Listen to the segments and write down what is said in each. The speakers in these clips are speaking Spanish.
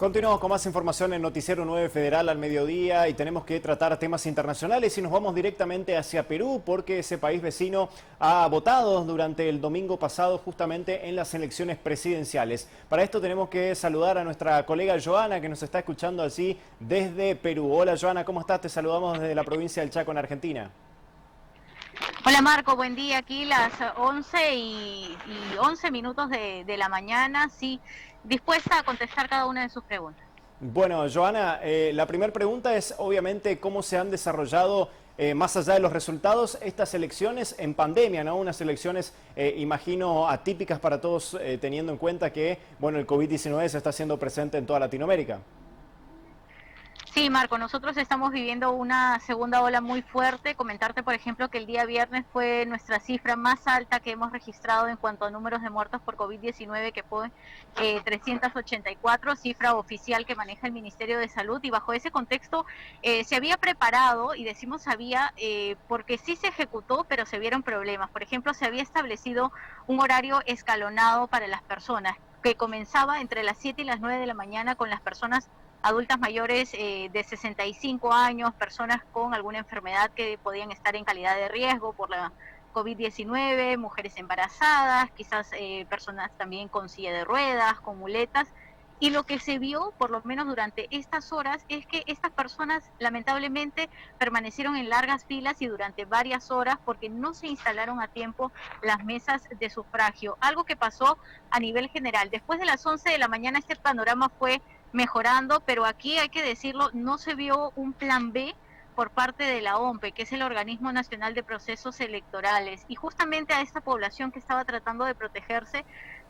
Continuamos con más información en Noticiero 9 Federal al mediodía y tenemos que tratar temas internacionales y nos vamos directamente hacia Perú porque ese país vecino ha votado durante el domingo pasado justamente en las elecciones presidenciales. Para esto tenemos que saludar a nuestra colega Joana que nos está escuchando así desde Perú. Hola Joana, ¿cómo estás? Te saludamos desde la provincia del Chaco en Argentina. Hola Marco, buen día. Aquí las 11 y 11 minutos de la mañana, sí, dispuesta a contestar cada una de sus preguntas. Bueno, Joana, la primera pregunta es obviamente cómo se han desarrollado, más allá de los resultados, estas elecciones en pandemia, ¿no? Unas elecciones, imagino, atípicas para todos, teniendo en cuenta que, bueno, el COVID-19 se está haciendo presente en toda Latinoamérica. Sí, Marco, nosotros estamos viviendo una segunda ola muy fuerte. Comentarte, por ejemplo, que el día viernes fue nuestra cifra más alta que hemos registrado en cuanto a números de muertos por COVID-19, que fue 384, cifra oficial que maneja el Ministerio de Salud. Y bajo ese contexto se había preparado, y decimos había, porque sí se ejecutó, pero se vieron problemas. Por ejemplo, se había establecido un horario escalonado para las personas, que comenzaba entre las 7 y las 9 de la mañana con las personas adultas mayores de 65 años, personas con alguna enfermedad que podían estar en calidad de riesgo por la COVID-19, mujeres embarazadas, quizás personas también con silla de ruedas, con muletas. Y lo que se vio, por lo menos durante estas horas, es que estas personas lamentablemente permanecieron en largas filas y durante varias horas porque no se instalaron a tiempo las mesas de sufragio. Algo que pasó a nivel general. Después de las 11 de la mañana este panorama fue mejorando, pero aquí hay que decirlo, no se vio un plan B por parte de la OMPE, que es el Organismo Nacional de Procesos Electorales, y justamente a esta población que estaba tratando de protegerse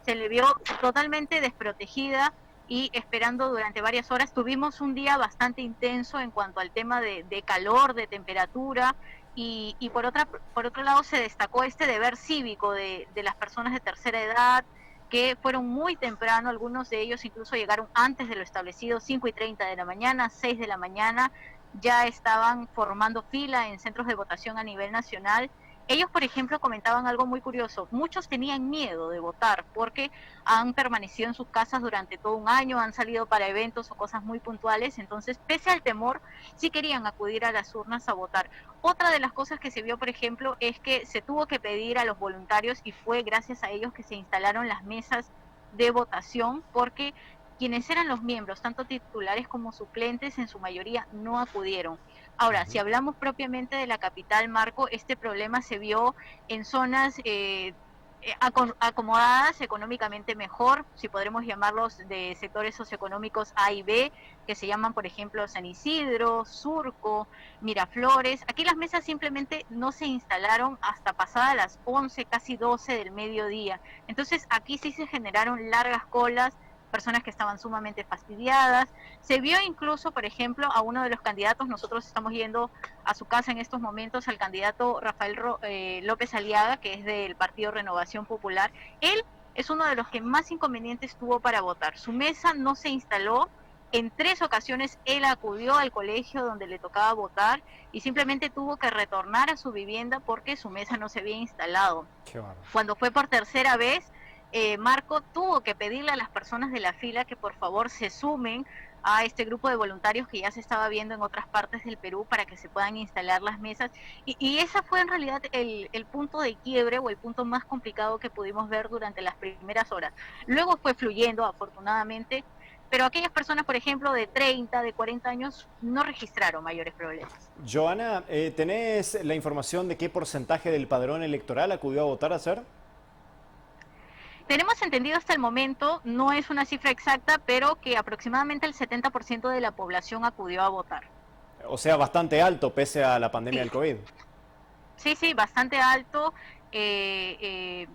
se le vio totalmente desprotegida y esperando durante varias horas. Tuvimos un día bastante intenso en cuanto al tema de calor, de temperatura, y por otro lado se destacó este deber cívico de las personas de tercera edad, que fueron muy temprano, algunos de ellos incluso llegaron antes de lo establecido, 5:30 de la mañana, 6 de la mañana, ya estaban formando fila en centros de votación a nivel nacional. Ellos, por ejemplo, comentaban algo muy curioso. Muchos tenían miedo de votar porque han permanecido en sus casas durante todo un año, han salido para eventos o cosas muy puntuales, entonces, pese al temor, sí querían acudir a las urnas a votar. Otra de las cosas que se vio, por ejemplo, es que se tuvo que pedir a los voluntarios y fue gracias a ellos que se instalaron las mesas de votación porque quienes eran los miembros, tanto titulares como suplentes, en su mayoría no acudieron. Ahora, si hablamos propiamente de la capital, Marco, este problema se vio en zonas acomodadas económicamente mejor, si podremos llamarlos de sectores socioeconómicos A y B, que se llaman, por ejemplo, San Isidro, Surco, Miraflores. Aquí las mesas simplemente no se instalaron hasta pasadas las 11, casi 12 del mediodía. Entonces aquí sí se generaron largas colas, personas que estaban sumamente fastidiadas. Se vio incluso, por ejemplo, a uno de los candidatos, nosotros estamos yendo a su casa en estos momentos, al candidato Rafael López Aliaga, que es del Partido Renovación Popular. Él es uno de los que más inconvenientes tuvo para votar. Su mesa no se instaló. En 3 ocasiones él acudió al colegio donde le tocaba votar y simplemente tuvo que retornar a su vivienda porque su mesa no se había instalado. Qué bárbaro. Cuando fue por tercera vez, Marco tuvo que pedirle a las personas de la fila que por favor se sumen a este grupo de voluntarios que ya se estaba viendo en otras partes del Perú para que se puedan instalar las mesas. Y esa fue en realidad el punto de quiebre o el punto más complicado que pudimos ver durante las primeras horas. Luego fue fluyendo, afortunadamente, pero aquellas personas, por ejemplo, de 30, de 40 años, no registraron mayores problemas. Joana, ¿tenés la información de qué porcentaje del padrón electoral acudió a votar ayer? Tenemos entendido hasta el momento, no es una cifra exacta, pero que aproximadamente el 70% de la población acudió a votar. O sea, bastante alto pese a la pandemia Sí, del COVID. sí, sí, bastante alto. Eh, eh,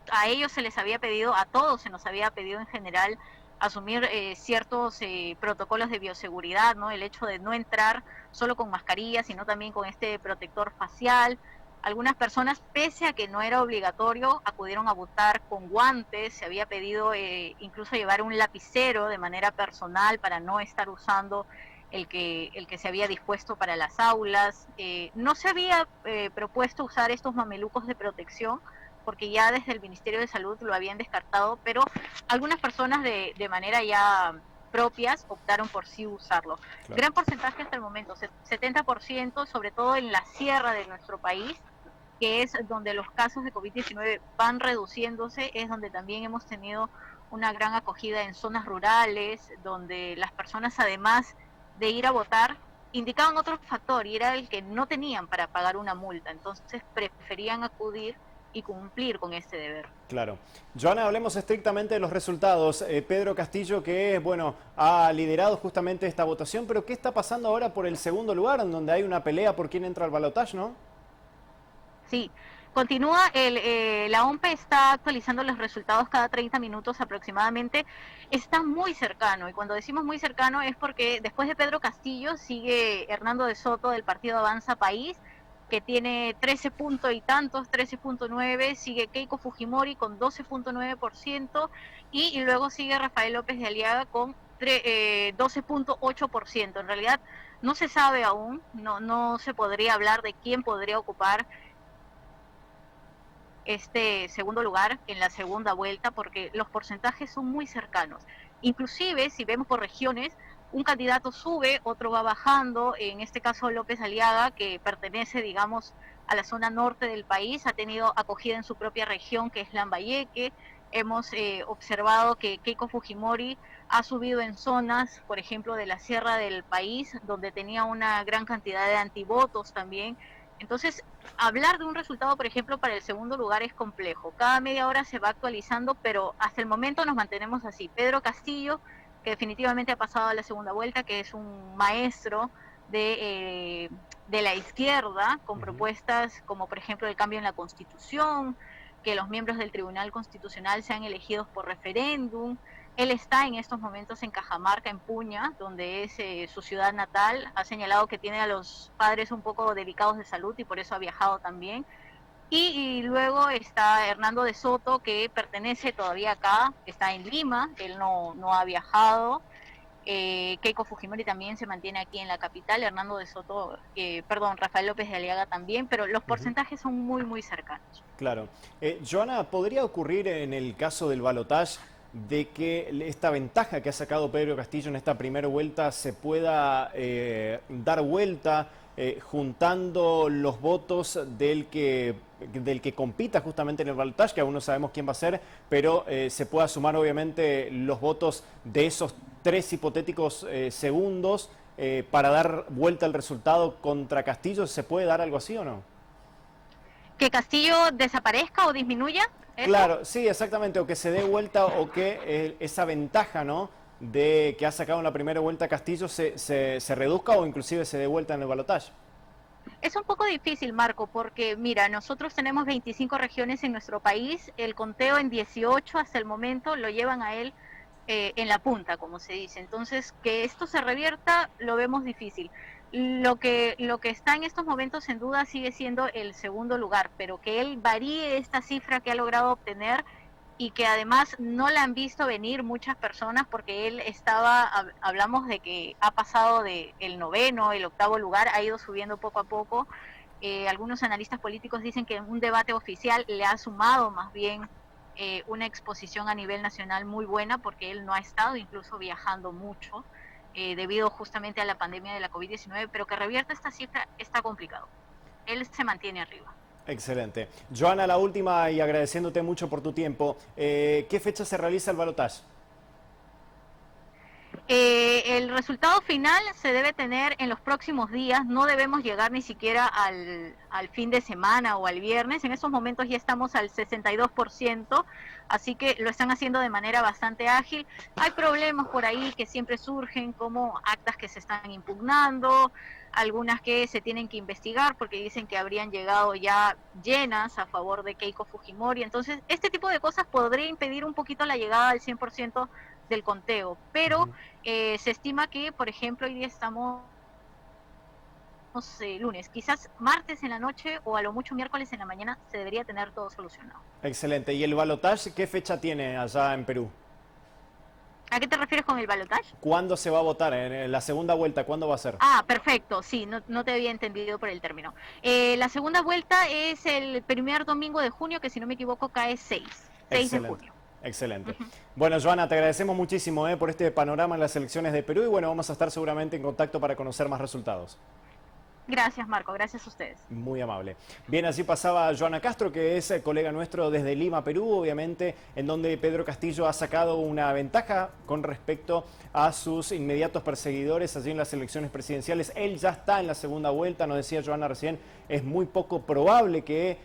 a ellos se les había pedido, a todos se nos había pedido en general asumir ciertos protocolos de bioseguridad, ¿no? El hecho de no entrar solo con mascarilla, sino también con este protector facial. Algunas personas, pese a que no era obligatorio, acudieron a votar con guantes, se había pedido incluso llevar un lapicero de manera personal para no estar usando el que se había dispuesto para las aulas. No se había propuesto usar estos mamelucos de protección, porque ya desde el Ministerio de Salud lo habían descartado, pero algunas personas de manera ya propias optaron por sí usarlo. Claro. Gran porcentaje hasta el momento, 70%, sobre todo en la sierra de nuestro país, que es donde los casos de COVID-19 van reduciéndose, es donde también hemos tenido una gran acogida en zonas rurales, donde las personas, además de ir a votar, indicaban otro factor y era el que no tenían para pagar una multa, entonces preferían acudir y cumplir con este deber. Claro. Joana, hablemos estrictamente de los resultados. Pedro Castillo, que bueno, ha liderado justamente esta votación, pero ¿qué está pasando ahora por el segundo lugar, en donde hay una pelea por quién entra al balotaje, no? Sí, continúa, la OMPE está actualizando los resultados cada 30 minutos aproximadamente, está muy cercano, y cuando decimos muy cercano es porque después de Pedro Castillo sigue Hernando de Soto del partido Avanza País, que tiene 13 puntos y tantos, 13.9, sigue Keiko Fujimori con 12.9%, y luego sigue Rafael López de Aliaga con 12.8%. En realidad no se sabe aún, no se podría hablar de quién podría ocupar este segundo lugar en la segunda vuelta porque los porcentajes son muy cercanos. Inclusive, si vemos por regiones, un candidato sube, otro va bajando, en este caso López Aliaga, que pertenece, digamos, a la zona norte del país, ha tenido acogida en su propia región, que es Lambayeque. Hemos observado que Keiko Fujimori ha subido en zonas, por ejemplo, de la sierra del país, donde tenía una gran cantidad de antivotos también. Entonces, hablar de un resultado, por ejemplo, para el segundo lugar es complejo. Cada media hora se va actualizando, pero hasta el momento nos mantenemos así. Pedro Castillo, que definitivamente ha pasado a la segunda vuelta, que es un maestro de la izquierda, con propuestas como, por ejemplo, el cambio en la Constitución, que los miembros del Tribunal Constitucional sean elegidos por referéndum. Él está en estos momentos en Cajamarca, en Puña, donde es su ciudad natal. Ha señalado que tiene a los padres un poco delicados de salud y por eso ha viajado también. Y luego está Hernando de Soto, que pertenece todavía acá, está en Lima, él no ha viajado. Keiko Fujimori también se mantiene aquí en la capital, Hernando de Soto, Rafael López de Aliaga también, pero los porcentajes son muy, muy cercanos. Claro. Joana, ¿podría ocurrir en el caso del balotaje de que esta ventaja que ha sacado Pedro Castillo en esta primera vuelta se pueda dar vuelta juntando los votos del que compita justamente en el balotaje, que aún no sabemos quién va a ser, pero se pueda sumar obviamente los votos de esos 3 hipotéticos segundos para dar vuelta al resultado contra Castillo? ¿Se puede dar algo así o no? ¿Que Castillo desaparezca o disminuya? ¿Eso? Claro, sí, exactamente, o que se dé vuelta o que esa ventaja, ¿no?, de que ha sacado en la primera vuelta Castillo se reduzca o inclusive se dé vuelta en el balotaje. Es un poco difícil, Marco, porque mira, nosotros tenemos 25 regiones en nuestro país, el conteo en 18 hasta el momento lo llevan a él en la punta, como se dice. Entonces, que esto se revierta lo vemos difícil. Lo que está en estos momentos en duda sigue siendo el segundo lugar, pero que él varíe esta cifra que ha logrado obtener y que además no la han visto venir muchas personas porque él hablamos de que ha pasado de el noveno, el octavo lugar, ha ido subiendo poco a poco. Algunos analistas políticos dicen que en un debate oficial le ha sumado más bien una exposición a nivel nacional muy buena porque él no ha estado incluso viajando mucho debido justamente a la pandemia de la COVID-19, pero que revierta esta cifra está complicado. Él se mantiene arriba. Excelente. Joana, la última y agradeciéndote mucho por tu tiempo. ¿Qué fecha se realiza el balotaje? El resultado final se debe tener en los próximos días, no debemos llegar ni siquiera al fin de semana o al viernes, en estos momentos ya estamos al 62%, así que lo están haciendo de manera bastante ágil. Hay problemas por ahí que siempre surgen, como actas que se están impugnando, algunas que se tienen que investigar porque dicen que habrían llegado ya llenas a favor de Keiko Fujimori, entonces este tipo de cosas podría impedir un poquito la llegada al 100% del conteo, pero se estima que, por ejemplo, hoy día estamos lunes, quizás martes en la noche o a lo mucho miércoles en la mañana se debería tener todo solucionado. Excelente. ¿Y el balotaje qué fecha tiene allá en Perú? ¿A qué te refieres con el balotaje? ¿Cuándo se va a votar? ¿En la segunda vuelta? ¿Cuándo va a ser? Ah, perfecto, sí, no te había entendido por el término. La segunda vuelta es el primer domingo de junio, que si no me equivoco cae 6 de Excelente. junio. Excelente. Bueno, Joana, te agradecemos muchísimo por este panorama en las elecciones de Perú y bueno, vamos a estar seguramente en contacto para conocer más resultados. Gracias, Marco. Gracias a ustedes. Muy amable. Bien, así pasaba Joana Castro, que es colega nuestro desde Lima, Perú, obviamente, en donde Pedro Castillo ha sacado una ventaja con respecto a sus inmediatos perseguidores allí en las elecciones presidenciales. Él ya está en la segunda vuelta, nos decía Joana recién, es muy poco probable que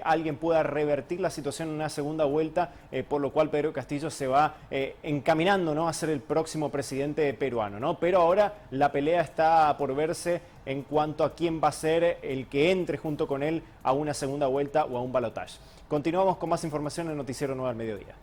alguien pueda revertir la situación en una segunda vuelta, por lo cual Pedro Castillo se va encaminando, ¿no?, a ser el próximo presidente peruano, ¿no? Pero ahora la pelea está por verse en cuanto a quién va a ser el que entre junto con él a una segunda vuelta o a un balotaje. Continuamos con más información en Noticiero 9 al mediodía.